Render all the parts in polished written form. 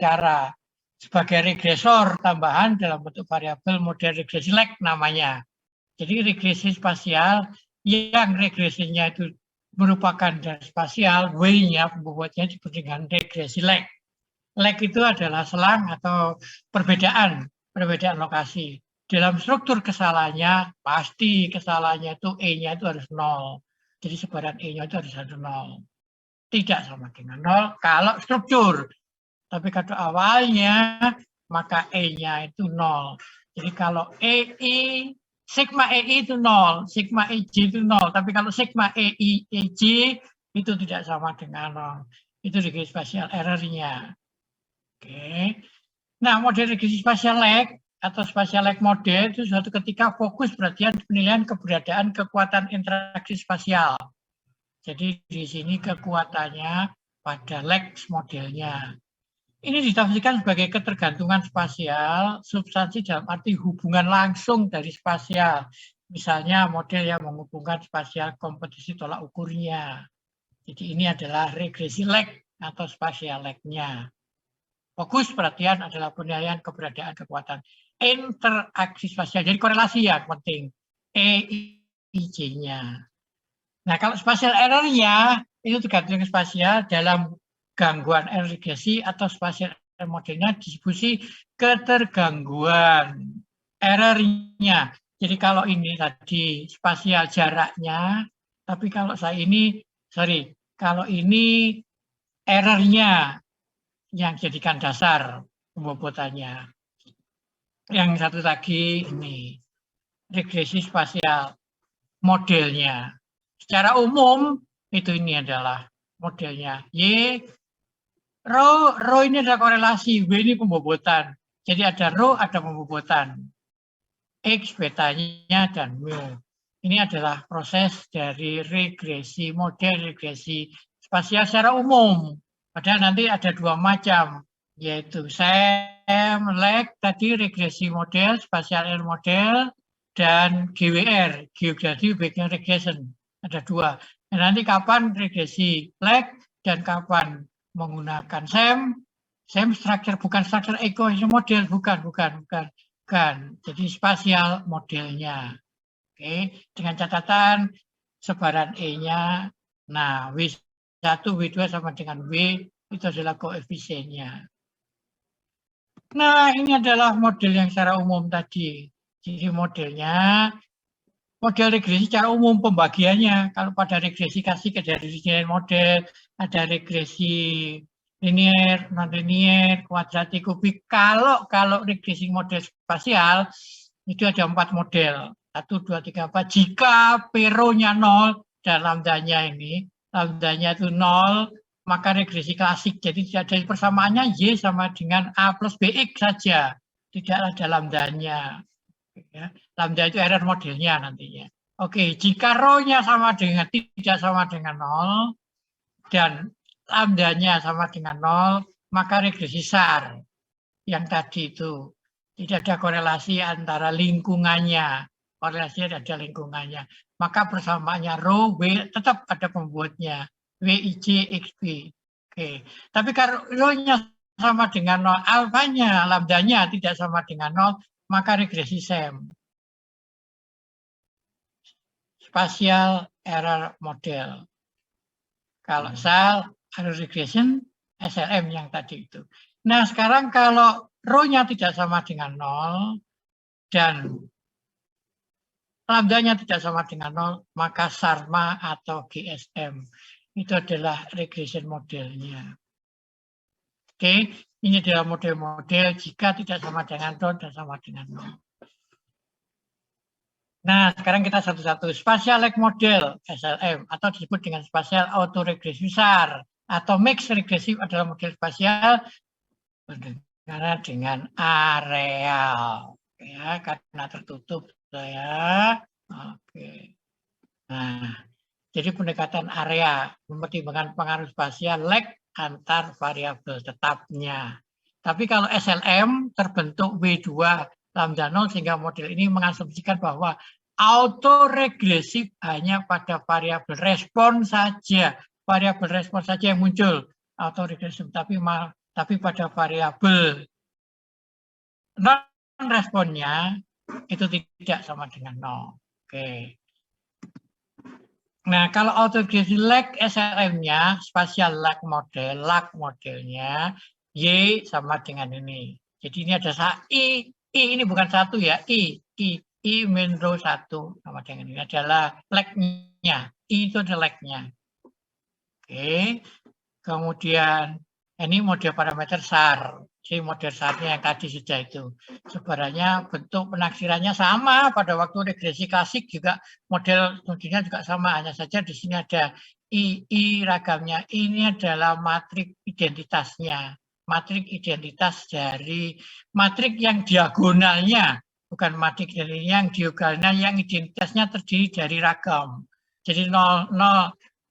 cara sebagai regresor tambahan dalam bentuk variabel model regresi lag namanya. Jadi regresi spasial yang regresinya itu merupakan dari spasial, W-nya pembobotnya disebut dengan regresi lag. Lag itu adalah selang atau perbedaan lokasi. Dalam struktur kesalahannya, pasti kesalahannya itu E-nya itu harus 0. Jadi sebaran E-nya itu harus 0. Tidak sama dengan 0 kalau struktur. Tapi kalau awalnya, maka E-nya itu 0. Jadi kalau EI, sigma EI itu 0, sigma EJ itu 0. Tapi kalau sigma EI, EJ itu tidak sama dengan 0. Itu regresi spasial error-nya. Oke. Nah, model regresi spasial lag atau spasial lag model itu suatu ketika fokus perhatian penilaian keberadaan kekuatan interaksi spasial. Jadi di sini kekuatannya pada lag modelnya. Ini ditafsirkan sebagai ketergantungan spasial substansi dalam arti hubungan langsung dari spasial. Misalnya model yang menghubungkan spasial kompetisi tolak ukurnya. Jadi ini adalah regresi lag atau spasial lag-nya. Fokus perhatian adalah penilaian keberadaan kekuatan interaksi spasial. Jadi korelasi yang penting. EIJ-nya. Nah, kalau spasial error-nya itu tergantung spasial dalam gangguan error regresi atau spasial error modelnya distribusi ketergangguan error-nya. Jadi kalau ini tadi spasial jaraknya, tapi kalau saya ini, kalau ini error-nya yang jadikan dasar pembobotannya. Yang satu lagi ini regresi spasial modelnya. Secara umum itu ini adalah modelnya. Y, rho ini adalah korelasi, W ini pembobotan. Jadi ada rho, ada pembobotan. X, betanya, dan mu. Ini adalah proses dari regresi, model regresi spasial secara umum. Padahal nanti ada dua macam, yaitu SEM, lag, tadi regresi model, spasial error model, dan GWR, geographic background regression. Ada dua. Dan nanti kapan regresi lag dan kapan menggunakan SEM. SEM structure, bukan structure equation model, bukan. Jadi spasial modelnya. Oke, dengan catatan sebaran E-nya. Nah, W1, W2 sama dengan W, itu adalah koefisiennya. Nah, ini adalah model yang secara umum tadi. Jadi modelnya, model regresi secara umum pembagiannya. Kalau pada regresi kasih ke dari linear model, ada regresi linear, non-linear, kuadratik, kubik. Kalau regresi model spasial, itu ada 4 model. 1, 2, 3, 4. Jika P-nya 0 dan lambdanya itu 0, maka regresi klasik. Jadi tidak ada persamaannya Y sama dengan A plus BX saja. Tidak ada lambdanya. Ya. Lambda itu error modelnya nantinya. Oke, jika rho-nya tidak sama dengan 0 dan lambdanya sama dengan 0, maka regresi SAR yang tadi itu. Tidak ada korelasi antara lingkungannya. Korelasinya ada lingkungannya. Maka persamaannya rho, W tetap ada pembuatnya. WIJ, XB. Oke. Tapi kalau rho-nya sama dengan 0, alfanya, lambdanya tidak sama dengan 0, maka regresi SEM. Spatial error model. Kalau SAL, error regression, SLM yang tadi itu. Nah, sekarang kalau rho-nya tidak sama dengan 0 dan lambdanya tidak sama dengan 0, maka SARMA atau GSM. Itu adalah regression modelnya. Oke, ini adalah model-model jika tidak sama dengan 0 dan sama dengan 0. Nah, sekarang kita satu-satu. Spatial lag model, SLM, atau disebut dengan spatial autoregresi SAR, atau mixed regresif adalah model spasial berdekatan dengan areal. Ya, karena tertutup. Ya. Oke. Nah, jadi pendekatan area mempertimbangkan pengaruh spasial lag antar variabel tetapnya. Tapi kalau SLM terbentuk W2 lambda 0 sehingga model ini mengasumsikan bahwa autoregresif hanya pada variabel respon saja. Variabel respon saja yang muncul autoregresif, tapi Tapi pada variabel non-responnya itu tidak sama dengan 0. Oke. Nah, kalau autoregressi lag SLM-nya, spatial lag modelnya, Y sama dengan ini. Jadi ini ada I ini bukan satu ya, I min rho 1 sama dengan ini adalah lag-nya. I itu adalah lag-nya. Oke. Kemudian ini model parameter SAR. Si model SAR-nya yang tadi sudah itu. Sebenarnya bentuk penaksirannya sama pada waktu regresi klasik juga model studinya juga sama. Hanya saja di sini ada I ragamnya. Ini adalah matrik identitasnya. Matrik identitas dari matrik yang diagonalnya. Bukan matrik yang diagonalnya yang identitasnya terdiri dari ragam. Jadi 0,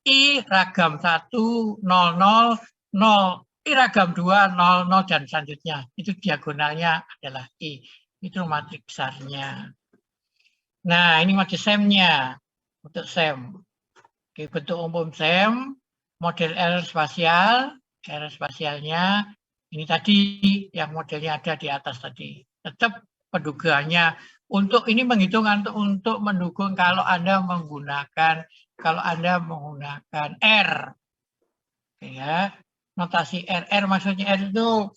I ragam 1, 0, 0, 0, I ragam 2, 0, 0, dan selanjutnya. Itu diagonalnya adalah I. Itu matrik besarnya. Nah, ini matrik SEM-nya. Untuk SEM. Oke, bentuk umum SEM, model error spasialnya, ini tadi yang modelnya ada di atas tadi. Tetap pendugaannya. Untuk ini menghitung untuk mendukung kalau Anda menggunakan R. Ya, notasi R maksudnya R itu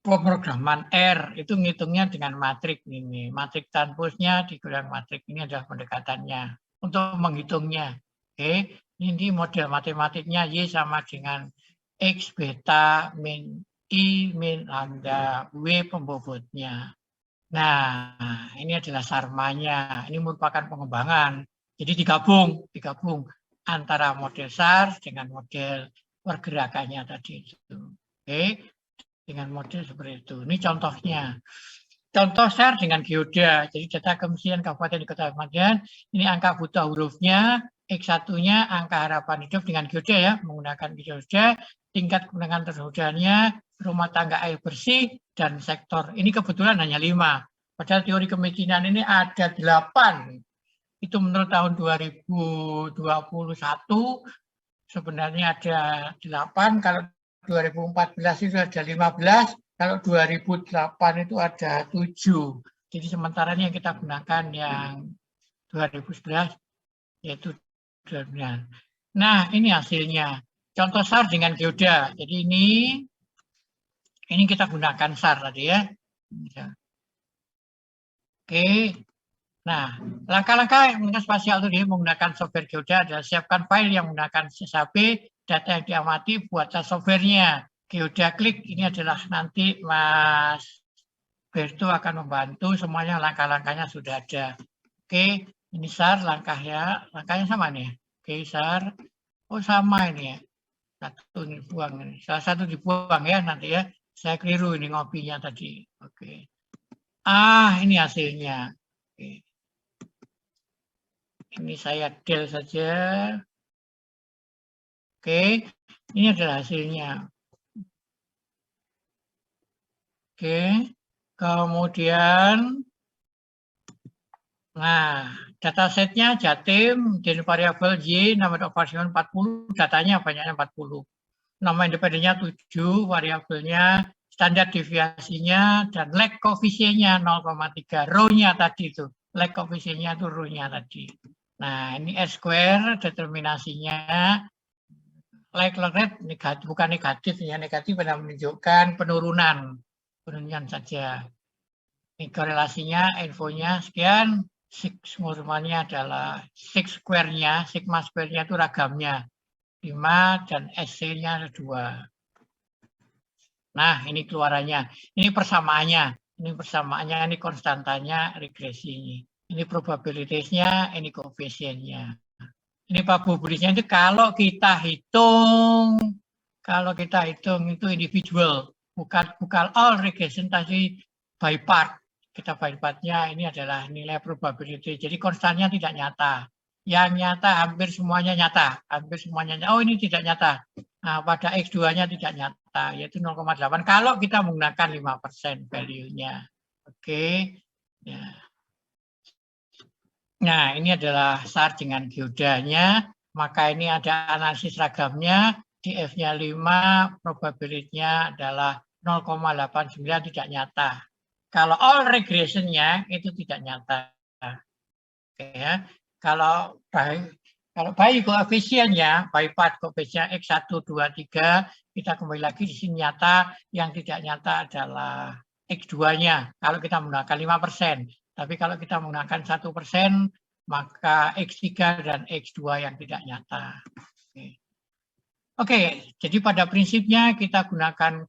pemrograman R, itu ngitungnya dengan matrik ini. Matrik tanpusnya dikurang matrik, ini adalah pendekatannya untuk menghitungnya. Oke, ini model matematiknya Y sama dengan X beta min I min lambda W pembobotnya. Nah, ini adalah sarmanya. Ini merupakan pengembangan. Jadi digabung antara model SAR dengan model pergerakannya tadi itu. Oke, dengan model seperti itu. Ini contohnya. Contoh SAR dengan geoda. Jadi data kemiskinan kabupaten di kota Medan. Ini angka buta hurufnya, X1-nya angka harapan hidup dengan geoda ya, menggunakan geoda, tingkat kemenangan terhujannya, rumah tangga air bersih, dan sektor. Ini kebetulan hanya 5. Padahal teori kemiskinan ini ada 8. Itu menurut tahun 2021 sebenarnya ada 8. Kalau 2014 itu ada 15. Kalau 2008 itu ada 7. Jadi sementara ini yang kita gunakan yang 2011 yaitu 12. Nah, ini hasilnya. Contoh SAR dengan geoda. Jadi ini kita gunakan SAR tadi ya. Oke. Nah, langkah-langkah menggunakan spasial itu menggunakan software geoda adalah siapkan file yang menggunakan SHP, data yang diamati, buatlah softwarenya. Geoda klik ini adalah nanti Mas Berto akan membantu, semuanya langkah-langkahnya sudah ada. Oke, ini SAR langkahnya sama nih. Oke, SAR. Oh, sama ini ya. Satu ini buang ini. Salah satu dibuang ya nanti ya. Saya keliru ini ngopinya tadi. Oke. Ini hasilnya. Oke. Ini saya del saja. Oke. Ini adalah hasilnya. Oke. Kemudian datasetnya Jatim, dan variabel Y, nama operasional 40, datanya banyaknya 40. Nama independennya 7, variabelnya, standar deviasinya, dan lag koefisiennya 0,3. Rho-nya tadi itu, lag koefisiennya itu rho-nya tadi. Nah, ini R-square, determinasinya, lag rate negatif, bukan negatif, ya negatif pada menunjukkan penurunan saja. Ini korelasinya, infonya sekian. Sigma adalah square-nya, sigma square-nya itu ragamnya 5 dan SC-nya 2. Nah, ini keluarannya. Ini persamaannya. Ini konstantanya regresi. Ini probabilitasnya, ini koefisiennya. Ini probabilitasnya itu kalau kita hitung itu individual, bukan all regression tapi by part. Kita by part-nya ini adalah nilai probability. Jadi konstannya tidak nyata. Yang nyata hampir semuanya nyata. Oh, ini tidak nyata. Nah, pada X2-nya tidak nyata, yaitu 0,8. Kalau kita menggunakan 5% value-nya. Oke. Ya. Nah, ini adalah SAR dengan geodanya. Maka ini ada analisis ragamnya. DF-nya 5, probability-nya adalah 0,89 tidak nyata. Kalau all regression-nya itu tidak nyata. Oke, ya. Kalau by koefisiennya, by part koefisien X1, 2, 3, kita kembali lagi di sini nyata, yang tidak nyata adalah X2-nya. Kalau kita menggunakan 5%. Tapi kalau kita menggunakan 1%, maka X3 dan X2 yang tidak nyata. Oke, jadi pada prinsipnya kita gunakan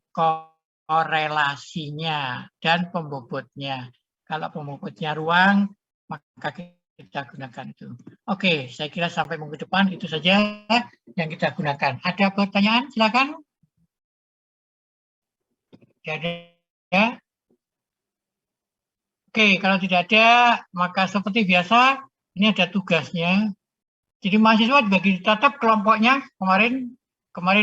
korelasinya dan pembobotnya. Kalau pembobotnya ruang, maka kita gunakan itu. Oke, saya kira sampai minggu depan itu saja yang kita gunakan. Ada pertanyaan? Silakan. Tidak ada? Oke, kalau tidak ada, maka seperti biasa, ini ada tugasnya. Jadi mahasiswa dibagi tetap kelompoknya kemarin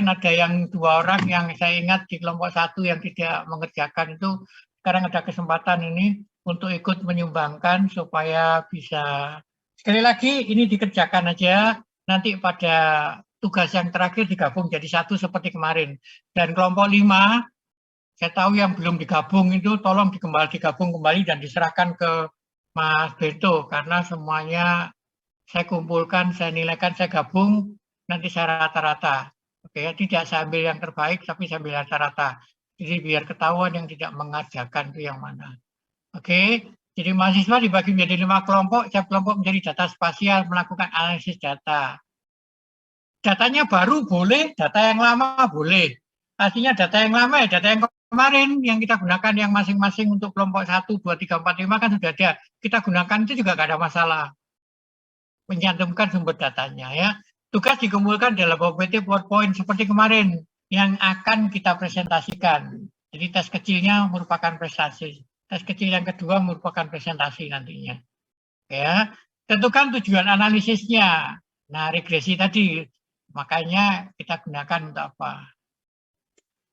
ada yang 2 orang yang saya ingat di kelompok 1 yang tidak mengerjakan itu, sekarang ada kesempatan ini untuk ikut menyumbangkan supaya bisa. Sekali lagi ini dikerjakan aja, nanti pada tugas yang terakhir digabung jadi 1 seperti kemarin. Dan kelompok 5, saya tahu yang belum digabung itu tolong digabung kembali dan diserahkan ke Mas Beto, karena semuanya saya kumpulkan, saya nilaikan, saya gabung, nanti saya rata-rata. Oke, ya, tidak saya ambil yang terbaik, tapi saya ambil rata-rata. Jadi biar ketahuan yang tidak mengajarkan itu yang mana. Oke, jadi mahasiswa dibagi menjadi 5 kelompok, setiap kelompok menjadi data spasial, melakukan analisis data. Datanya baru boleh, data yang lama boleh. Artinya data yang lama ya data yang kemarin yang kita gunakan yang masing-masing untuk kelompok 1, 2, 3, 4, 5 kan sudah ada. Kita gunakan itu juga nggak ada masalah. Menyantumkan sumber datanya ya. Tugas dikumpulkan dalam PPT PowerPoint seperti kemarin yang akan kita presentasikan. Jadi tes kecilnya merupakan prestasi. Tes kecil yang kedua merupakan presentasi nantinya. Ya, tentukan tujuan analisisnya. Nah, regresi tadi makanya kita gunakan untuk apa?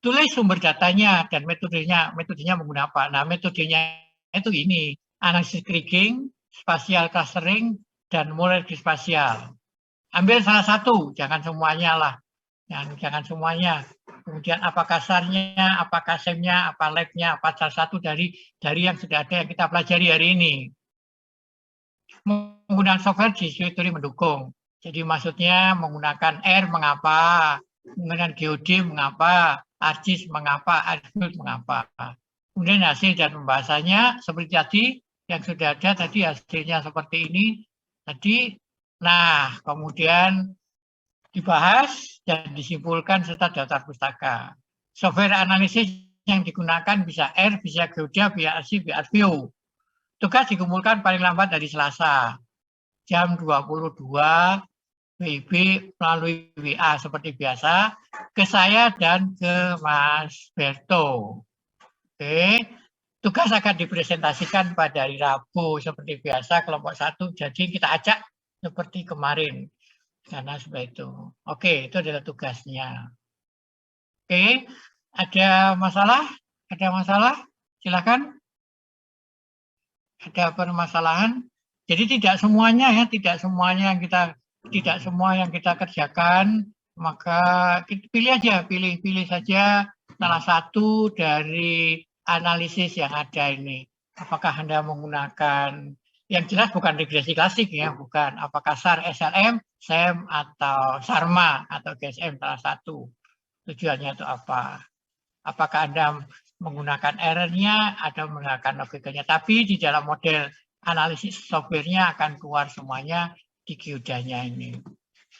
Tulis sumber datanya dan metodenya. Metodenya menggunakan apa? Nah, metodenya itu ini, analisis kriging, spasial clustering, dan multi spasial. Ambil salah satu, jangan semuanya lah. Jangan semuanya. Kemudian apa kasarnya, apa kasemnya, apa labnya, apa salah satu dari yang sudah ada yang kita pelajari hari ini. Menggunakan software GeoTheory mendukung. Jadi maksudnya menggunakan R mengapa, menggunakan GeoD mengapa, ArcGIS mengapa, ArcGIS mengapa. Kemudian hasil dan pembahasannya seperti tadi yang sudah ada tadi hasilnya seperti ini. Tadi, nah kemudian dibahas dan disimpulkan serta daftar pustaka. Software analisis yang digunakan bisa R, bisa Geoda, bisa ArcGIS, bisa ArcView. Tugas dikumpulkan paling lambat dari Selasa jam 22 WIB melalui WA seperti biasa ke saya dan ke Mas Berto. Oke. Tugas akan dipresentasikan pada hari Rabu seperti biasa kelompok 1. Jadi kita ajak seperti kemarin. Karena seperti itu. Oke, itu adalah tugasnya. Oke, ada masalah? Ada masalah? Silakan. Ada permasalahan? Jadi tidak semuanya ya, tidak semua yang kita kerjakan, maka kita pilih aja, pilih saja salah satu dari analisis yang ada ini. Apakah Anda menggunakan yang jelas bukan regresi klasik ya, bukan. Apakah SAR, SLM, SEM atau SARMA atau GSM salah satu. Tujuannya itu apa? Apakah Anda menggunakan error-nya atau menggunakan logikanya. Tapi di dalam model analisis software-nya akan keluar semuanya di Geoda-nya ini.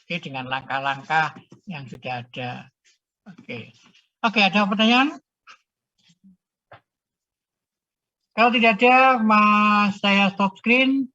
Oke, dengan langkah-langkah yang sudah ada. Oke, ada pertanyaan? Kalau tidak ada, saya stop screen.